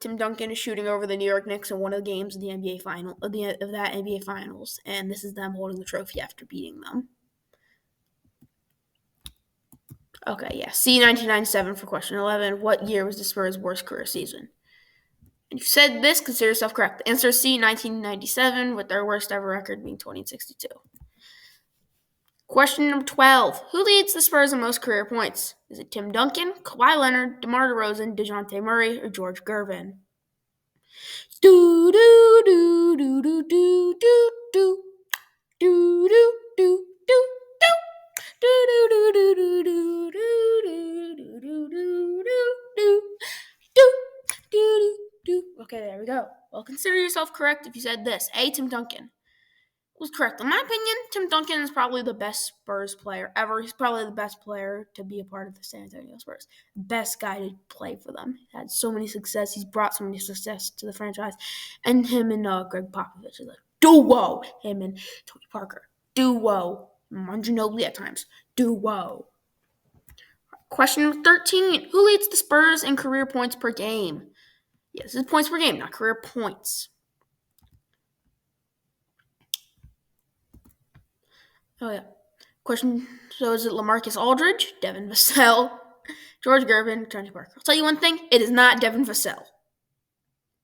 Tim Duncan is shooting over the New York Knicks in one of the games of the NBA final of that NBA Finals, and this is them holding the trophy after beating them. Okay, yeah. C, 1997 for question 11. What year was the Spurs' worst career season? And if you said this, consider yourself correct. The answer is C, 1997, with their worst ever record being 2062. Question number 12. Who leads the Spurs in most career points? Is it Tim Duncan, Kawhi Leonard, DeMar DeRozan, DeJounte Murray, or George Gervin? Do do do do do do do do do do do do Okay, there we go. Well, consider yourself correct if you said this. A, Tim Duncan was correct. In my opinion, Tim Duncan is probably the best Spurs player ever. He's probably the best player to be a part of the San Antonio Spurs. Best guy to play for them. He had so many success. He's brought so many success to the franchise. And him and Greg Popovich is a duo. Him and Tony Parker. Duo. Ginobili at times. Duo. Question number 13. Who leads the Spurs in career points per game? Yes, this is points per game, not career points. Oh, yeah. Question, so is it LaMarcus Aldridge, Devin Vassell, George Gervin, Tony Parker? I'll tell you one thing, it is not Devin Vassell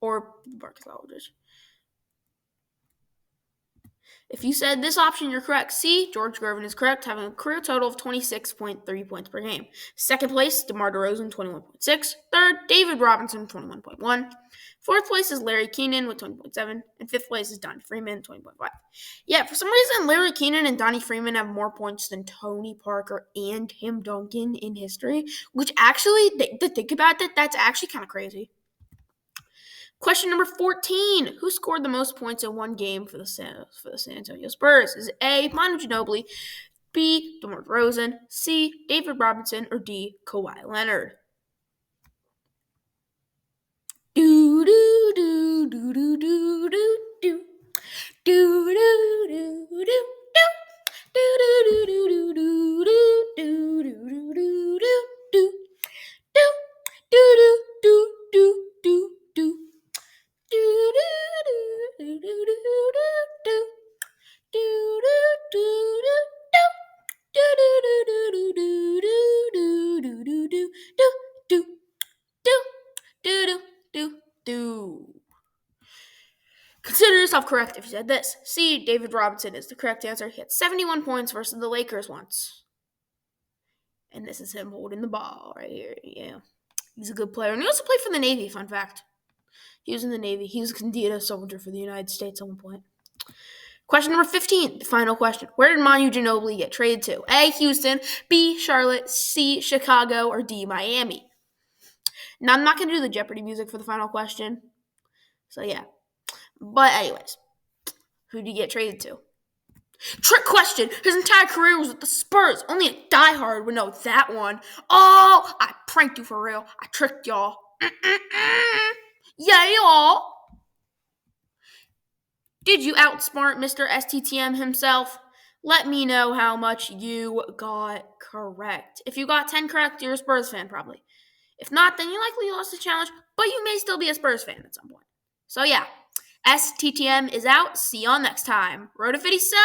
or LaMarcus Aldridge. If you said this option, you're correct. C, George Gervin is correct, having a career total of 26.3 points per game. Second place, DeMar DeRozan, 21.6. Third, David Robinson, 21.1. Fourth place is Larry Keenan with 20.7. And fifth place is Donnie Freeman, 20.5. Yeah, for some reason, Larry Keenan and Donnie Freeman have more points than Tony Parker and Tim Duncan in history, which actually, to think about that, that's actually kind of crazy. Question number 14. Who scored the most points in one game for the San Antonio Spurs? Is it A, Manu Ginobili, B, DeMar DeRozan, C, David Robinson, or D, Kawhi Leonard? Do do do do do do do do do do do do do. Consider yourself correct if you said this. C, David Robinson is the correct answer. He had 71 points versus the Lakers once. And this is him holding the ball right here. Yeah. He's a good player. And he also played for the Navy, fun fact. He was in the Navy. He was indeed a soldier for the United States at one point. Question number 15, the final question. Where did Manu Ginobili get traded to? A, Houston, B, Charlotte, C, Chicago, or D, Miami? Now, I'm not going to do the Jeopardy music for the final question. So, yeah. But anyways, who did he get traded to? Trick question. His entire career was with the Spurs. Only a diehard would know that one. Oh, I pranked you for real. I tricked y'all. Yeah, y'all. Did you outsmart Mr. STTM himself? Let me know how much you got correct. If you got 10 correct, you're a Spurs fan probably. If not, then you likely lost the challenge, but you may still be a Spurs fan at some point. So yeah, STTM is out. See y'all next time. Road to 57!